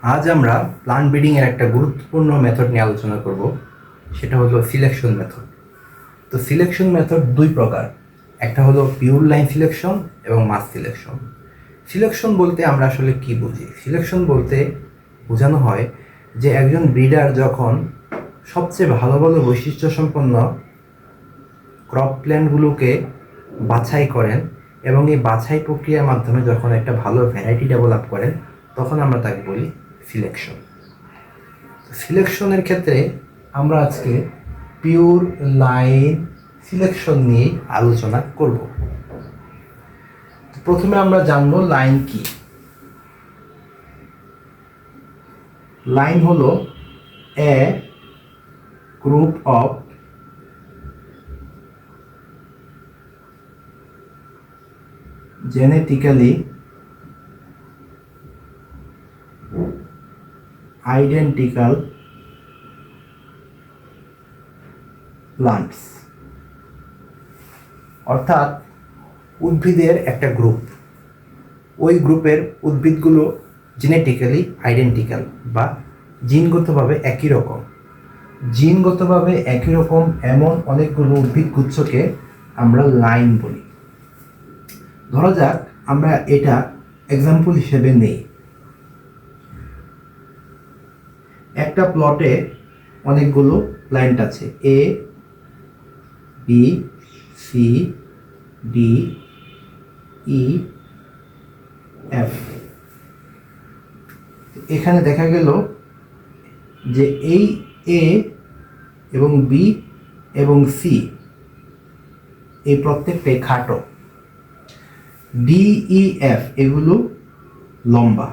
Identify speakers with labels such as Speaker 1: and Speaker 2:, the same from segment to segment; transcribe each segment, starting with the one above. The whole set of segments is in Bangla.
Speaker 1: আজ আমরা প্লান্ট ব্রিডিংয়ের একটা গুরুত্বপূর্ণ মেথড নিয়ে আলোচনা করব, সেটা হলো সিলেকশন মেথড। তো সিলেকশন মেথড দুই প্রকার, একটা হলো পিওর লাইন সিলেকশন এবং মাস সিলেকশন। সিলেকশন বলতে আমরা আসলে কি বুঝি? সিলেকশন বলতে বোঝানো হয় যে একজন ব্রিডার যখন সবচেয়ে ভালো ভালো বৈশিষ্ট্য সম্পন্ন ক্রপ প্ল্যান্টগুলোকে বাছাই করেন এবং এই বাছাই প্রক্রিয়ার মাধ্যমে যখন একটা ভালো ভ্যারাইটি ডেভেলপ করেন, তখন আমরা তাকে বলি সিলেকশন। সিলেকশনের ক্ষেত্রে আমরা আজকে পিওর লাইন সিলেকশন নিয়ে আলোচনা করব। প্রথমে আমরা জানবো লাইন কি। লাইন হলো a group of genetically identical plants, অর্থাৎ উদ্ভিদের একটা গ্রুপ, ওই গ্রুপের উদ্ভিদগুলো জেনেটিক্যালি আইডেন্টিক্যাল বা জিনগতভাবে একই রকম। জিনগতভাবে একই রকম এমন অনেকগুলো উদ্ভিদ গুচ্ছকে আমরা লাইন বলি। ধরা যাক আমরা এটা এক্সাম্পল হিসেবে নেই। একটা প্লটে অনেকগুলো প্ল্যান্ট আছে, A B C D E F. এখানে দেখা গেল যে এই এ এবং বি এবং সি এই প্রত্যেকটাই খাটো, ডি ই এফ এগুলো লম্বা।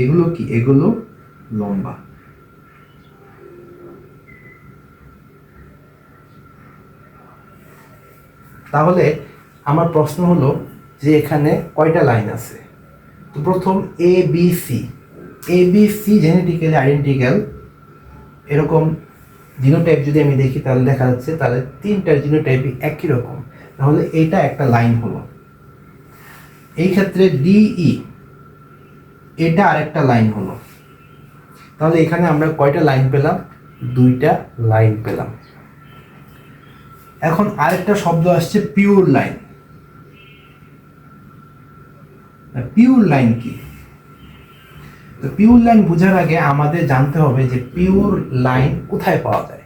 Speaker 1: এগুলো কি? এগুলো লম্বা। তাহলে আমার প্রশ্ন হলো যে এখানে কয়টা লাইন আছে? তো প্রথম এ বি সি, এ বি সি জেনেটিক্যালি আইডেন্টিক্যাল এরকম জিনোটাইপ যদি আমি দেখি তাহলে দেখা যাচ্ছে তাহলে তিনটার জিনোটাইপই একই রকম, তাহলে এটা একটা লাইন হলো। এই ক্ষেত্রে ডিই এটা আরেকটা লাইন হলো। তাহলে এখানে আমরা কয়টা লাইন পেলাম? দুইটা লাইন পেলাম। এখন আরেকটা শব্দ আসছে পিওর লাইন। পিওর লাইন কি? তো পিওর লাইন বোঝার আগে আমাদের জানতে হবে যে পিওর লাইন কোথায় পাওয়া যায়।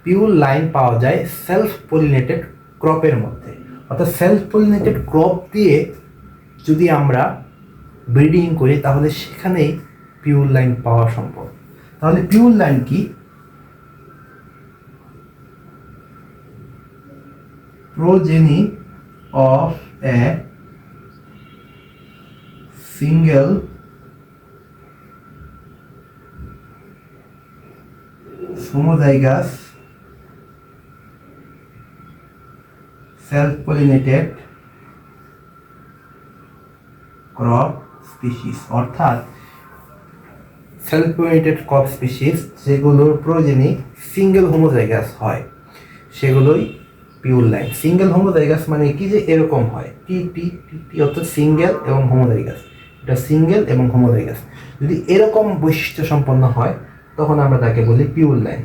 Speaker 1: পিওর লাইন পাওয়া যায় সেলফ পলিনেটেড ক্রপের মধ্যে, অর্থাৎ সেলফ পলিনেটেড ক্রপ দিয়ে যদি আমরা ব্রিডিং করি তাহলে সেখানেই পিওর লাইন পাওয়া সম্ভব। তাহলে পিওর লাইন কি? progeny of a single homozygous self-pollinated crop species, অর্থাৎ সেলফ পলিনেটেড ক্রপ স্পিসিস যেগুলোর প্রোজেনি সিঙ্গেল হোমোজাইগাস হয় সেগুলোই পিওর লাইন। সিঙ্গেল হোমোজাইগাস মানে কি? যে এরকম হয় টি টি টি টি, অর্থাৎ সিঙ্গেল এবং হোমোজাইগাস। এটা সিঙ্গেল এবং হোমোজাইগাস যদি এরকম বৈশিষ্ট্য সম্পন্ন হয় তখন আমরা তাকে বলি পিওর লাইন।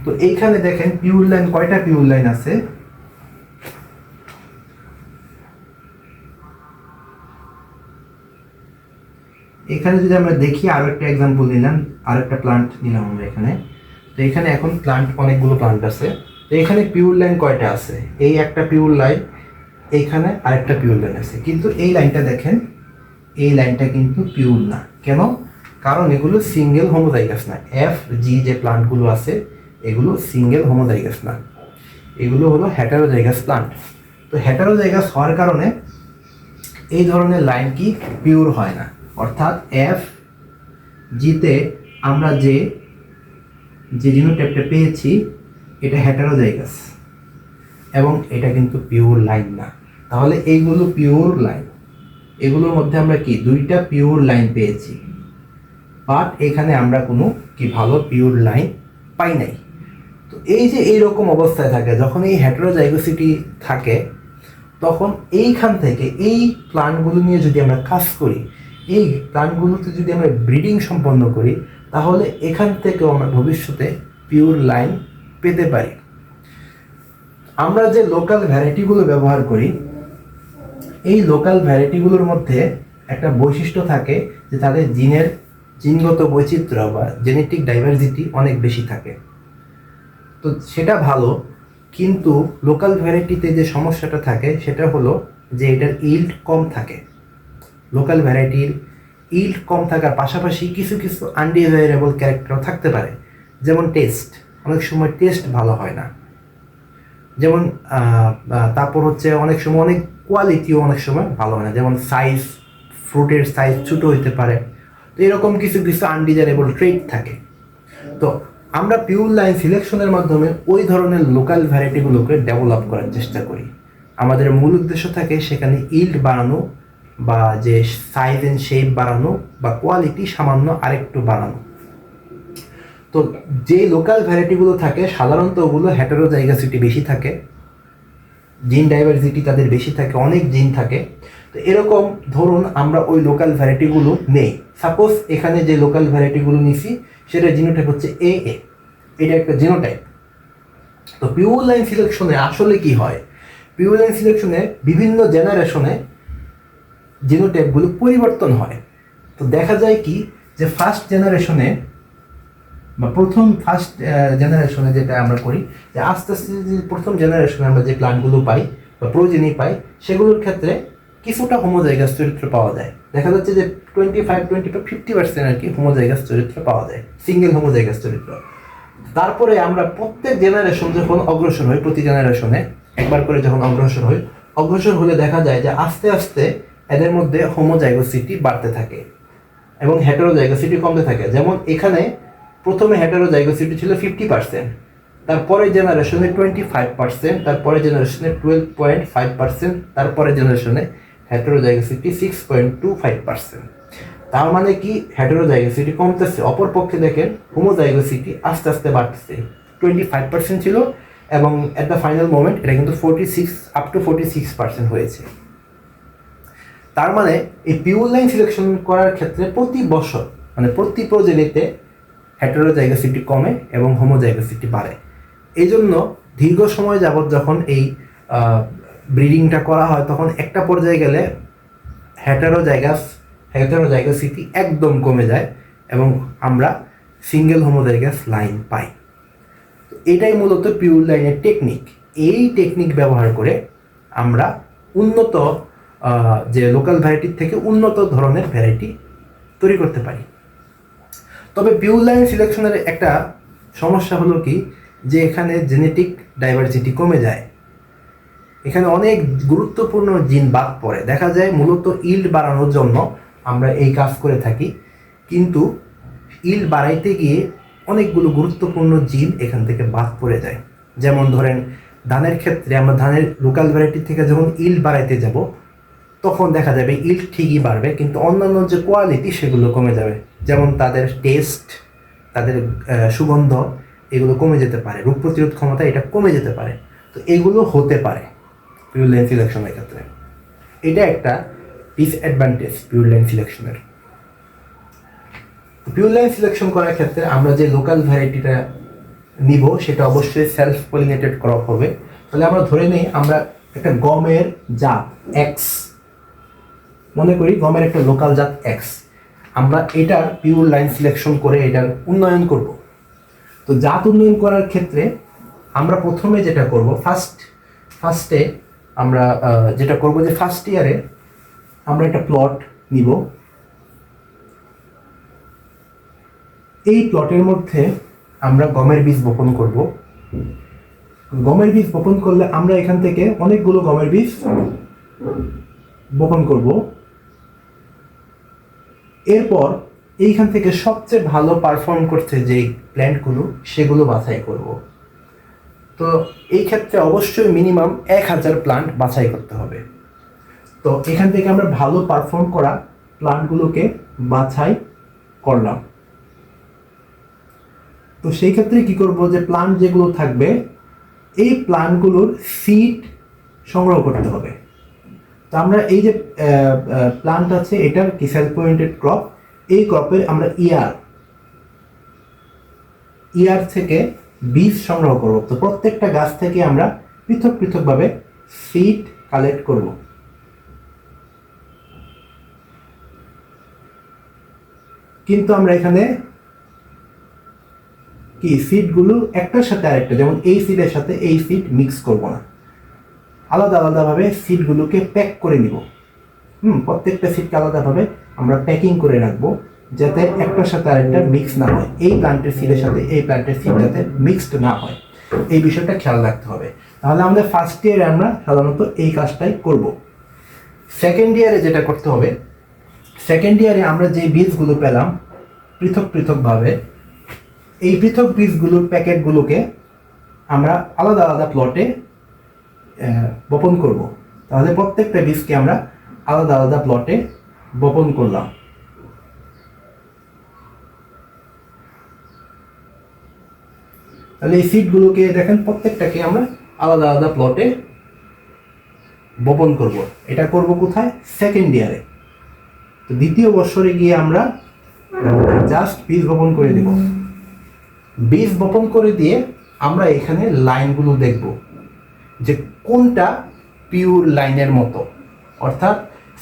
Speaker 1: তো এইখানে দেখেন পিওর লাইন কয়টা পিওর লাইন আছে? এখানে যদি আমরা দেখি, আরো একটা এক্সাম্পল নিলাম, আর একটা প্লান্ট নিলাম আমরা এখানে। তো এখানে এখন প্লান্ট অনেকগুলো প্লান্ট আছে। তো এখানে পিওর লাইন কয়টা আছে? এই একটা পিওর লাইন, এইখানে আরেকটা পিওর লাইন আছে, কিন্তু এই লাইনটা দেখেন, এই লাইনটা কিন্তু পিওর না। কেন? কারণ এগুলো সিঙ্গেল হোমোজাইগাস না। এফ জি যে প্লান্টগুলো আছে এগুলো সিঙ্গেল হোমোজাইগাস না, এগুলো হলো হেটারোজাইগাস প্লান্ট। তো হেটারোজাইগাস হওয়ার কারণে এই ধরনের লাইন কি পিওর হয় না, অর্থাৎ এফ জিতে আমরা যে জিনোটাইপটা পেয়েছি এটা হেটারোজাইগাস এবং এটা কিন্তু পিওর লাইন না। তাহলে এইগুলো পিওর লাইন, এগুলোর মধ্যে আমরা কি দুইটা পিওর লাইন পেয়েছি, বাট এখানে আমরা কোনো কি ভালো পিওর লাইন পাই নাই। তো এই যে এইরকম অবস্থায় থাকে, যখন এই হেটারোজাইগোসিটি থাকে তখন এইখান থেকে এই প্লান্টগুলো নিয়ে যদি আমরা কাজ করি, এই প্লান্টগুলোতে যদি আমরা ব্রিডিং সম্পন্ন করি তাহলে এখান থেকেও আমরা ভবিষ্যতে পিওর লাইন পেতে পারি। আমরা যে লোকাল ভ্যারাইটিগুলো ব্যবহার করি, এই লোকাল ভ্যারাইটিগুলোর মধ্যে একটা বৈশিষ্ট্য থাকে যে তাদের জিনগত বৈচিত্র্য বা জেনেটিক ডাইভার্সিটি অনেক বেশি থাকে। তো সেটা ভালো, কিন্তু লোকাল ভ্যারাইটিতে যে সমস্যাটা থাকে সেটা হলো যে এটার ইল্ড কম থাকে। লোকাল ভ্যারাইটির ইল্ড কম থাকার পাশাপাশি কিছু কিছু আনডিজায়ারেবল ক্যারেক্টারও থাকতে পারে, যেমন টেস্ট। অনেক সময় টেস্ট ভালো হয় না, যেমন তারপর হচ্ছে অনেক সময় অনেক কোয়ালিটিও অনেক সময় ভালো হয় না, যেমন সাইজ, ফ্রুটের সাইজ ছোটো হইতে পারে। তো এরকম কিছু কিছু আনডিজায়ারেবল ট্রেট থাকে। তো আমরা পিওর লাইন সিলেকশনের মাধ্যমে ওই ধরনের লোকাল ভ্যারাইটিগুলোকে ডেভেলপ করার চেষ্টা করি। আমাদের মূল উদ্দেশ্য থাকে সেখানে ইল্ড বাড়ানো বা যে সাইজ অ্যান্ড শেপ বাড়ানো বা কোয়ালিটি সামান্য আরেকটু বাড়ানো। তো যে লোকাল ভ্যারাইটিগুলো থাকে সাধারণত ওগুলো হেটেরোজাইগাসিটি বেশি থাকে, জিন ডাইভার্সিটি তাদের বেশি থাকে, অনেক জিন থাকে। তো এরকম ধরুন আমরা ওই লোকাল ভ্যারাইটিগুলো নেই। সাপোজ এখানে যে লোকাল ভ্যারাইটিগুলো নিছি সেটা জিনোটাইপ হচ্ছে এটা একটা জিনোটাইপ। তো পিওর লাইন সিলেকশনে আসলে কি হয়, পিওর লাইন সিলেকশনে বিভিন্ন জেনারেশনে জিনোটাইপগুলো পরিবর্তন হয়। তো দেখা যায় কি যে ফার্স্ট জেনারেশনে যেটা আমরা করি যে আস্তে আস্তে যে প্রথম জেনারেশনে আমরা যে প্লান্টগুলো পাই বা প্রোজেনি পাই সেগুলোর ক্ষেত্রে কিছুটা হোমোজাইগাস চরিত্র পাওয়া যায়। দেখা যাচ্ছে যে 25-50% আর কি হোমোজাইগাস চরিত্র পাওয়া যায়, সিঙ্গেল হোমোজাইগাস চরিত্র। তারপরে আমরা প্রত্যেক জেনারেশন যখন অগ্রসর হই, প্রতি জেনারেশনে একবার করে যখন অগ্রসর হলে দেখা যায় যে আস্তে আস্তে এদের মধ্যে হোমোজাইগোসিটি বাড়তে থাকে এবং হেটেরোজাইগোসিটি কমতে থাকে। যেমন এখানে প্রথমে হেটেরোজাইগোসিটি ছিল 50%, তারপরে জেনারেশনে 25%, তারপরে জেনারেশনে 12.5%, তারপরে জেনারেশনে হেটেরোজাইগোসিটি 6.25%। তার মানে কি হেটেরোজাইগোসিটি কমতেছে। অপরপক্ষে দেখেন হোমোজাইগোসিটি আস্তে আস্তে বাড়তেছে। 25% ছিল এবং এট দ্য ফাইনাল মোমেন্ট এটা কিন্তু 46% হয়েছে। তার মানে এই পিওর লাইন সিলেকশন করার ক্ষেত্রে প্রতি বছর মানে প্রতি প্রজেনিতে হেটেরোজাইগোসিটি কমে এবং হোমোজাইগোসিটি বাড়ে। এই জন্য দীর্ঘ সময় যাবৎ যখন এই ব্রিডিংটা করা হয় তখন একটা পর্যায়ে গেলে হেটেরোজাইগোসিটি একদম কমে যায় এবং আমরা সিঙ্গেল হোমোজাইগাস লাইন পাই। এটাই মূলত পিওর লাইনের টেকনিক। এই টেকনিক ব্যবহার করে আমরা উন্নত যে লোকাল ভ্যারাইটির থেকে উন্নত ধরনের ভ্যারাইটি তৈরি করতে পারি। তবে পিওর লাইন সিলেকশনের একটা সমস্যা হলো কি যে এখানে জেনেটিক ডাইভার্সিটি কমে যায়, এখানে অনেক গুরুত্বপূর্ণ জিন বাদ পড়ে। দেখা যায় মূলত ইল্ড বাড়ানোর জন্য আমরা এই কাজ করে থাকি, কিন্তু ইল্ড বাড়াইতে গিয়ে অনেকগুলো গুরুত্বপূর্ণ জিন এখান থেকে বাদ পড়ে যায়। যেমন ধরেন ধানের ক্ষেত্রে আমরা ধানের লোকাল ভ্যারাইটি থেকে যখন ইল্ড বাড়াইতে যাব তখন দেখা যাবে ইল্ড ঠিকই বাড়বে, কিন্তু অন্যান্য যে কোয়ালিটি সেগুলো কমে যাবে। যেমন তাদের টেস্ট, তাদের সুগন্ধ এগুলো কমে যেতে পারে, রোগ প্রতিরোধ ক্ষমতা এটা কমে যেতে পারে। তো এগুলো হতে পারে পিওর লাইন সিলেকশনের ক্ষেত্রে। এটা একটা ডিসঅ্যাডভান্টেজ পিওর লাইন সিলেকশনের। পিওর লাইন সিলেকশন করার ক্ষেত্রে আমরা যে লোকাল ভ্যারাইটিটা নিব সেটা অবশ্যই সেলফ পলিনেটেড ক্রপ হবে। তাহলে আমরা ধরে নিই আমরা একটা গমের জাত এক্স, মনে করি গমের একটা লোকাল জাত এক্স, আমরা এটার পিওর লাইন সিলেকশন করে এটার উন্নয়ন করব। তো জাত উন্নয়ন করার ক্ষেত্রে আমরা প্রথমে যেটা করব ফার্স্টে আমরা যেটা করব যে ফার্স্ট ইয়ারে আমরা একটা প্লট নিব। এই প্লটের মধ্যে আমরা গমের বীজ বপন করব। গমের বীজ বপন করলে আমরা এখান থেকে অনেকগুলো গমের বীজ বপন করব। এরপর এইখান থেকে সবচেয়ে ভালো পারফর্ম করছে যে প্ল্যান্টগুলো সেগুলো বাছাই করব। তো এই ক্ষেত্রে অবশ্যই মিনিমাম 1000 প্লান্ট বাছাই করতে হবে। তো এখান থেকে আমরা ভালো পারফর্ম করা প্লান্টগুলোকে বাছাই করলাম। তো সেই ক্ষেত্রে কি করব যে প্লান্ট যেগুলো থাকবে এই প্লান্টগুলোর সিড সংগ্রহ করতে হবে। তো আমরা এই যে প্লান্ট আছে এটার কি সেলফ পলিনেটেড ক্রপ, এই ক্রপের আমরা ইয়ার থেকে বীজ সংগ্রহ করব। তো প্রত্যেকটা গাছ থেকে আমরা পৃথক পৃথকভাবে সিড কালেক্ট করব। কিন্তু আমরা এখানে কি সিডগুলো একটার সাথে আরেকটা, যেমন এই সিডের সাথে এই সিড মিক্স করব না, আলাদা আলাদাভাবে সিডগুলোকে প্যাক করে নিব। প্রত্যেকটা সিডকে আলাদাভাবে আমরা প্যাকিং করে রাখবো, যাতে একটার সাথে আরেকটা মিক্স না হয়, এই প্ল্যান্টের সিডের সাথে এই প্ল্যান্টের সিড যাতে মিক্সড না হয়, এই বিষয়টা খেয়াল রাখতে হবে। তাহলে আমাদের ফার্স্ট ইয়ারে আমরা সাধারণত এই কাজটাই করব। সেকেন্ড ইয়ারে যেটা করতে হবে, সেকেন্ড ইয়ারে আমরা যে বীজগুলো পেলাম পৃথক পৃথকভাবে, এই পৃথক বীজগুলোর প্যাকেটগুলোকে আমরা আলাদা আলাদা প্লটে বপন করব। তাহলে প্রত্যেকটা বীজকে আমরা আলাদা আলাদা প্লটে বপন করলাম। তাহলে এই সিডগুলোকে দেখেন প্রত্যেকটাকে আমরা আলাদা আলাদা প্লটে বপন করব। এটা করব কোথায়? সেকেন্ড ইয়ারে। তো দ্বিতীয় বছরে গিয়ে আমরা জাস্ট বীজ বপন করে দেব। বীজ বপন করে দিয়ে আমরা এখানে লাইনগুলো দেখব যে কোনটা পিওর লাইনের মতো, অর্থাৎ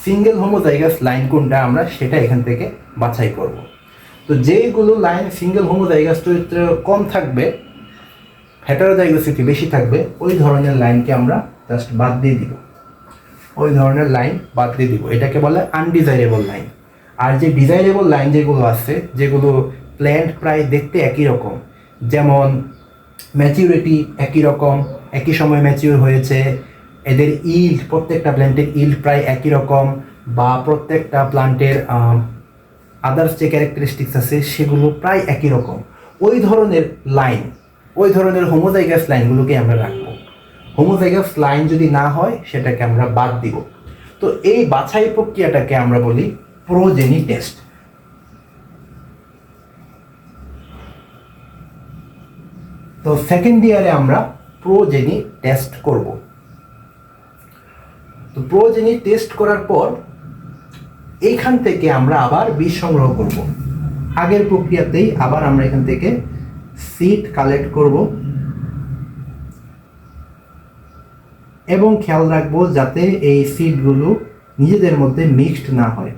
Speaker 1: সিঙ্গেল হোমোজাইগাস লাইন কোনটা, আমরা সেটা এখান থেকে বাছাই করব। তো যেগুলো লাইন সিঙ্গেল হোমোজাইগাস চরিত্র কম থাকবে, হেটারোজাইগোসিটি বেশি থাকবে, ওই ধরনের লাইনকে আমরা জাস্ট বাদ দিয়ে দিব। ওই ধরনের লাইন বাদ দিয়ে দিব, এটাকে বলে আনডিজাইরেবল লাইন। আর যে ডিজাইরেবল লাইন যেগুলো আছে, যেগুলো প্ল্যান্ট প্রায় দেখতে একই রকম, যেমন ম্যাচিউরিটি একই রকম, একই সময় ম্যাচিউর হয়েছে, এদের ইল্ড, প্রত্যেকটা প্ল্যান্টের ইল্ড প্রায় একই রকম, বা প্রত্যেকটা প্ল্যান্টের আদার্স যে ক্যারেক্টারিস্টিক্স আছে সেগুলো প্রায় একই রকম, ওই ধরনের লাইন, ওই ধরনের হোমোজাইগাস লাইনগুলোকে আমরা রাখবো। হোমোজাইগাস লাইন যদি না হয় সেটাকে আমরা বাদ দিব। তো এই বাছাই প্রক্রিয়াটাকে আমরা বলি প্রোজেনি টেস্ট। তো সেকেন্ড ইয়ারে আমরা প্রোজেনি টেস্ট করব। তো প্রোজেনি টেস্ট করার পর এইখান থেকে আমরা আবার বীজ সংগ্রহ করব। আগের প্রক্রিয়াতেই আবার আমরা এখান থেকে সিড কালেক্ট করব এবং খেয়াল রাখবো যাতে এই সিডগুলো নিজেদের মধ্যে মিক্সড না হয়,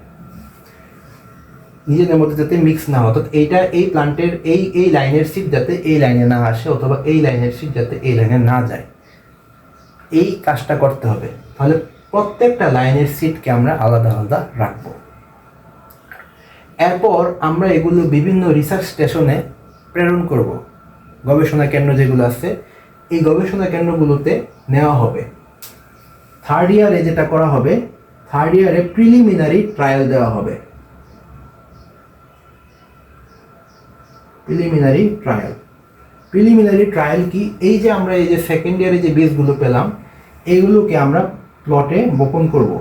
Speaker 1: নিজেদের মধ্যে যাতে মিক্স না হয়। অর্থাৎ এইটা এই প্লান্টের এই লাইনের সিড যাতে এই লাইনে না আসে, অথবা এই লাইনের সিড যাতে এই লাইনে না যায়, এই কাজটা করতে হবে। তাহলে প্রত্যেকটা লাইনের সিডকে আমরা আলাদা আলাদা রাখবো। এরপর আমরা এগুলো বিভিন্ন রিসার্চ স্টেশনে প্রেরণ করব। গবেষণা কেন্দ্র যেগুলো আছে, এই গবেষণা কেন্দ্রগুলোতে নেওয়া হবে। থার্ড ইয়ারে যেটা করা হবে, থার্ড ইয়ারে প্রিলিমিনারি ট্রায়াল দেওয়া হবে। প্রিলিমিনারি ট্রায়াল কি? এই যে আমরা এই যে সেকেন্ড ইয়ারে যে বীজগুলো পেলাম, এইগুলোকে আমরা প্লটে বপন করব।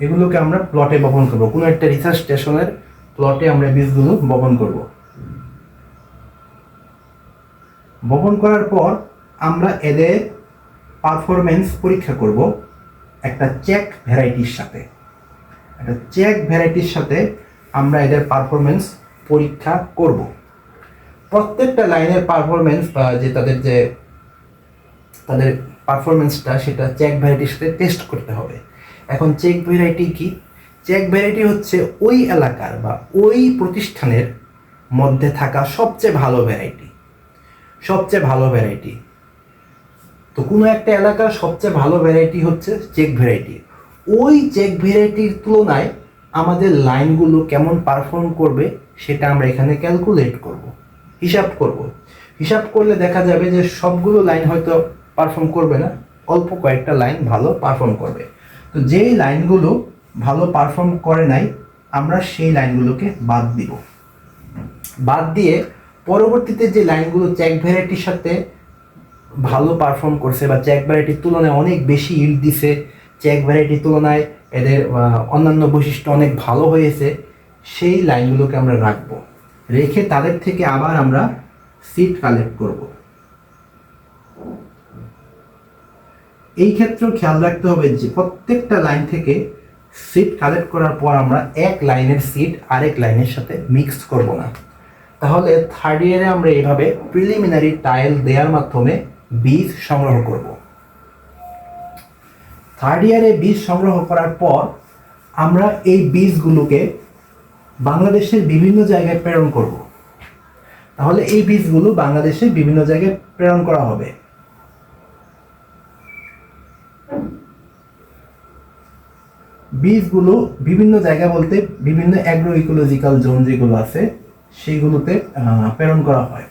Speaker 1: এগুলোকে আমরা প্লটে বপন করব, কোনো একটা রিসার্চ স্টেশনের প্লটে আমরা বীজগুলো বপন করব। বপন করার পর আমরা এদের পারফরমেন্স পরীক্ষা করব একটা চেক ভ্যারাইটির সাথে। আমরা এদের পারফরমেন্স পরীক্ষা করব। প্রত্যেকটা লাইনের পারফরমেন্স বা যে তাদের পারফরমেন্সটা, সেটা চেক ভ্যারাইটির সাথে টেস্ট করতে হবে। এখন চেক ভ্যারাইটি কি? চেক ভ্যারাইটি হচ্ছে ওই এলাকার বা ওই প্রতিষ্ঠানের মধ্যে থাকা সবচেয়ে ভালো ভ্যারাইটি। তো কোনো একটা এলাকার সবচেয়ে ভালো ভ্যারাইটি হচ্ছে চেক ভ্যারাইটি। ওই চেক ভ্যারাইটির তুলনায় আমাদের লাইনগুলো কেমন পারফর্ম করবে সেটা আমরা এখানে ক্যালকুলেট করব, হিসাব করলে দেখা যাবে যে সবগুলো লাইন হয়তো পারফর্ম করবে না, অল্প কয়েকটা লাইন ভালো পারফর্ম করবে। তো যেই লাইনগুলো ভালো পারফর্ম করে নাই, আমরা সেই লাইনগুলোকে বাদ দিয়ে পরবর্তীতে যে লাইনগুলো চেক ভ্যারাইটির সাথে ভালো পারফর্ম করছে বা চেক ভ্যারাইটির তুলনায় অনেক বেশি ইল্ড দিছে, চেক ভ্যারাইটির তুলনায় এদের অন্যান্য বৈশিষ্ট্য অনেক ভালো হয়েছে, সেই লাইনগুলোকে আমরা রাখবো। রেখে তাদের থেকে আবার আমরা সিড কালেক্ট করব। এই ক্ষেত্রেও খেয়াল রাখতে হবে যে প্রত্যেকটা লাইন থেকে সিড কালেক্ট করার পর আমরা এক লাইনের সিড আরেক লাইনের সাথে মিক্স করব না। তাহলে থার্ড ইয়ারে আমরা এইভাবে প্রিলিমিনারি ট্রায়াল দেওয়ার মাধ্যমে বীজ সংগ্রহ করব। থার্ড ইয়ারে বীজ সংগ্রহ করার পর আমরা এই বীজগুলোকে বাংলাদেশের বিভিন্ন জায়গায় প্রেরণ করব। তাহলে এই বীজগুলো বাংলাদেশের বিভিন্ন জায়গায় প্রেরণ করা হবে। বীজগুলো বিভিন্ন জায়গা বলতে বিভিন্ন অ্যাগ্রো ইকোলজিক্যাল জোন যেগুলো আছে সেইগুলোতে প্রেরণ করা হয়।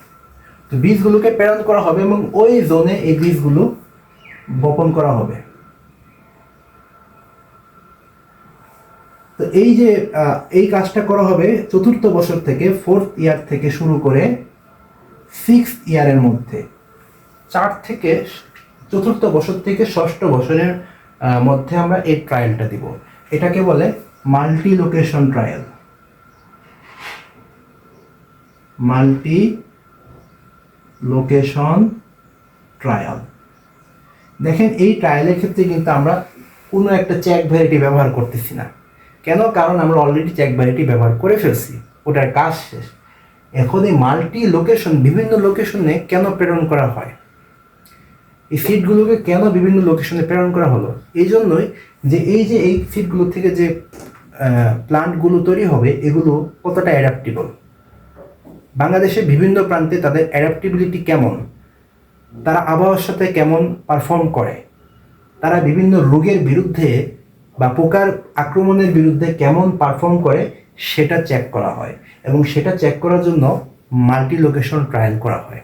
Speaker 1: তো বীজগুলোকে প্রেরণ করা হবে এবং ওই জোনে এই বীজগুলো বপন করা হবে। তো এই যে এই কাজটা করা হবে চতুর্থ বছর থেকে, ফোর্থ ইয়ার থেকে শুরু করে সিক্সথ ইয়ারের মধ্যে, চতুর্থ বছর থেকে ষষ্ঠ বছরের মধ্যে আমরা এই ট্রায়ালটা দিব। এটাকে বলে multi location trial. Multi location trial. দেখেন এই ট্রায়ালের ক্ষেত্রে কিন্তু আমরা কোনো একটা চেক ভ্যারাইটি ব্যবহার করতেছি না। কেন? কারণ আমরা অলরেডি চেক ভ্যারাইটি ব্যবহার করে ফেলছি, ওটার কাজ শেষ। এখন এই মাল্টি লোকেশন, বিভিন্ন লোকেশনে কেন প্রেরণ করা হয়, এই সিডগুলোকে কেন বিভিন্ন লোকেশনে প্রেরণ করা হলো, এই জন্যই যে এই সিডগুলো থেকে যে প্লান্টগুলো তৈরি হবে এগুলো কতটা অ্যাডাপ্টেবল, বাংলাদেশের বিভিন্ন প্রান্তে তাদের অ্যাডাপ্টেবিলিটি কেমন, তারা আবহাওয়ার সাথে কেমন পারফর্ম করে, তারা বিভিন্ন রোগের বিরুদ্ধে বা পোকার আক্রমণের বিরুদ্ধে কেমন পারফর্ম করে সেটা চেক করা হয়। এবং সেটা চেক করার জন্য মাল্টি লোকেশন ট্রায়াল করা হয়।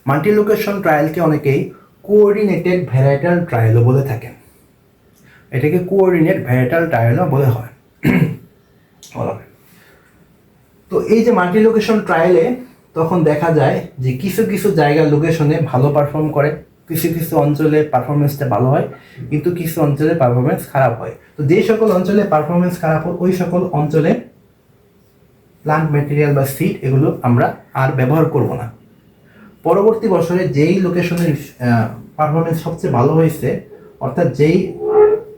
Speaker 1: মাল্টি লোকেশন ট্রায়ালকে অনেকেই কোঅর্ডিনেটেড ভ্যারাইটাল ট্রায়ালও বলে থাকেন। এটাকে কোঅর্ডিনেট ভ্যারাইটাল ট্রায়ালও বলা হয়। তো এই যে মাল্টি লোকেশন ট্রায়ালে তখন দেখা যায় যে কিছু কিছু জায়গার লোকেশনে ভালো পারফর্ম করে, কিছু কিছু অঞ্চলে পারফরমেন্সটা ভালো হয়, কিন্তু কিছু অঞ্চলে পারফরমেন্স খারাপ হয়। তো যে সকল অঞ্চলে পারফরমেন্স খারাপ হয় ওই সকল অঞ্চলে প্লান্ট ম্যাটেরিয়াল বা সিড এগুলো আমরা আর ব্যবহার করব না। পরবর্তী বছরে যেই লোকেশনের পারফরমেন্স সবচেয়ে ভালো হয়েছে, অর্থাৎ যেই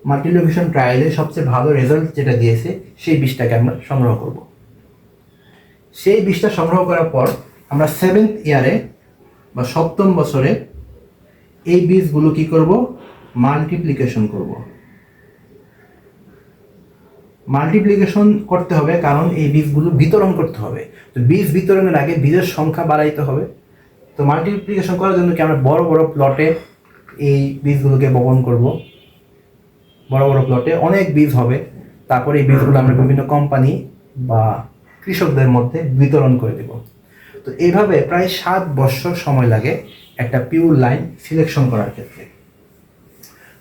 Speaker 1: মাল্টি লোকেশন ট্রায়ালে সবচেয়ে ভালো রেজাল্ট যেটা দিয়েছে সেই বীজটাকে আমরা সংগ্রহ করব। সেই বীজটা সংগ্রহ করার পর আমরা সেভেন্থ ইয়ারে বা সপ্তম বছরে এই বীজগুলো কি করব? মাল্টিপ্লিকেশন করব। মাল্টিপ্লিকেশন করতে হবে কারণ এই বীজগুলো বিতরণ করতে হবে। তো বীজ বিতরণের আগে বীজের সংখ্যা বাড়াইতে হবে। তো মাল্টিপ্লিকেশন করার জন্য কি আমরা বড় বড় প্লটে এই বীজগুলোকে বপন করব। বড় বড় প্লটে অনেক বীজ হবে, তারপরে এই বীজগুলো আমরা বিভিন্ন কোম্পানি বা কৃষকদের মধ্যে বিতরণ করে দেব। তো এইভাবে প্রায় 7 বছর সময় লাগে একটা পিওর লাইন সিলেকশন করার ক্ষেত্রে।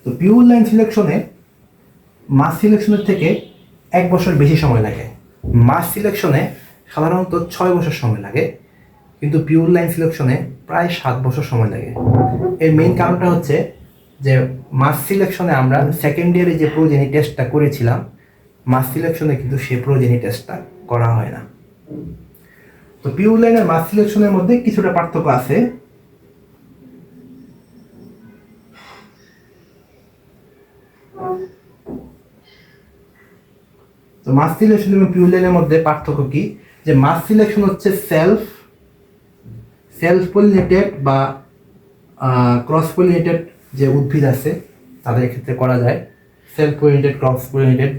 Speaker 1: তো পিওর লাইন সিলেকশনে মাস সিলেকশনের থেকে 1 বছর বেশি সময় লাগে। মাস সিলেকশনে সাধারণত 6 বছর সময় লাগে, কিন্তু পিওর লাইন সিলেকশনে প্রায় 7 বছর সময় লাগে। এর মেইন কারণটা হচ্ছে যে মাস সিলেকশনে আমরা সেকেন্ড ইয়ারে যে প্রোজেনি টেস্টটা করেছিলাম, মাস সিলেকশনে কিন্তু সে প্রোজেনি টেস্টটা করা হয় না। তো পিওর লাইন আর মাস সিলেকশনের মধ্যে কিছুটা পার্থক্য আছে। তো মাস সিলেকশন এবং পিওর লাইনের মধ্যে পার্থক্য কি? যে মাস সিলেকশন হচ্ছে সেলফ পলিনেটেড বা ক্রস পলিনেটেড যে উদ্ভিদ আছে তাদের ক্ষেত্রে করা যায়, সেলফ পলিনেটেড, ক্রস পলিনেটেড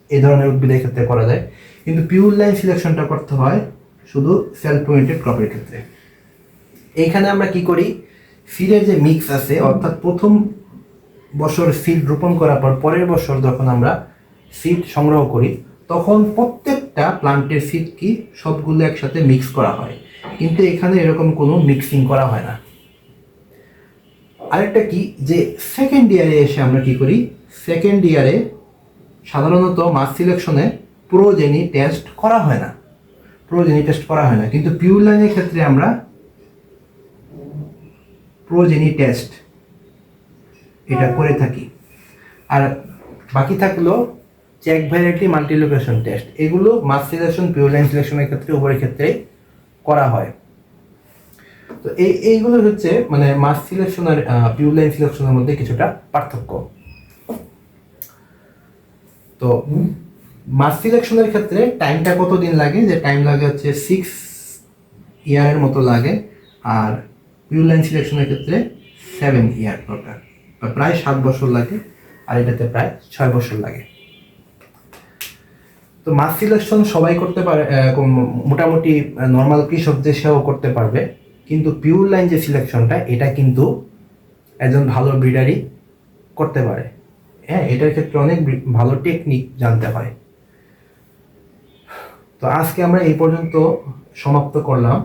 Speaker 1: এই ধরনের উদ্ভিদের ক্ষেত্রে করা যায়। কিন্তু পিওর লাইন সিলেকশনটা করতে হয় শুধু সেলফ পলিনেটেড ক্রপের ক্ষেত্রে। এইখানে আমরা কি করি? সিডের যে মিক্স আছে, অর্থাৎ প্রথম বছর সিড রোপণ করার পর পরের বছর যখন আমরা সিড সংগ্রহ করি তখন প্রত্যেকটা প্লান্টের সিড কি সবগুলো একসাথে মিক্স করা হয়, কিন্তু এখানে এরকম কোনো মিক্সিং করা হয় না। আরেকটা কি, যে সেকেন্ড ইয়ারে এসে আমরা কি করি? সেকেন্ড ইয়ারে সাধারণত মাস সিলেকশনে প্রোজেনি টেস্ট করা হয় না, কিন্তু পিওর লাইনের ক্ষেত্রে আমরা প্রোজেনি টেস্ট এটা করে থাকি। আর বাকি থাকলো চেক ভ্যারাইটি মাল্টিলোকেশন টেস্ট, এগুলো মাস সিলেকশন পিওর লাইন সিলেকশনের ক্ষেত্রে উভয়ের ক্ষেত্রেই করা হয়। তো এইগুলো হচ্ছে মানে মাস সিলেকশন আর পিওর লাইন সিলেকশনের মধ্যে কিছুটা পার্থক্য। তো মাস সিলেকশনের ক্ষেত্রে টাইমটা কতদিন লাগে, যে টাইম লাগে হচ্ছে 6 ইয়ারের মতো লাগে, আর পিওর লাইন সিলেকশনের ক্ষেত্রে 7 ইয়ার দরকার, প্রায় 7 বছর লাগে, আর এটাতে প্রায় 6 বছর লাগে। তো মাস সিলেকশন সবাই করতে পারে, মোটামুটি নর্মাল কৃষক যে সেও করতে পারবে, কিন্তু পিওর লাইন যে সিলেকশনটা এটা কিন্তু একজন ভালো ব্রিডারই করতে পারে। হ্যাঁ, এটার ক্ষেত্রে অনেক ভালো টেকনিক জানতে হয়। তো আজকে আমরা এই পর্যন্ত সমাপ্ত করলাম।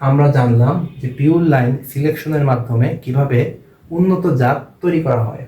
Speaker 1: আমরা জানলাম যে পিওর লাইন সিলেকশনের মাধ্যমে কিভাবে উন্নত জাত তৈরি করা হয়।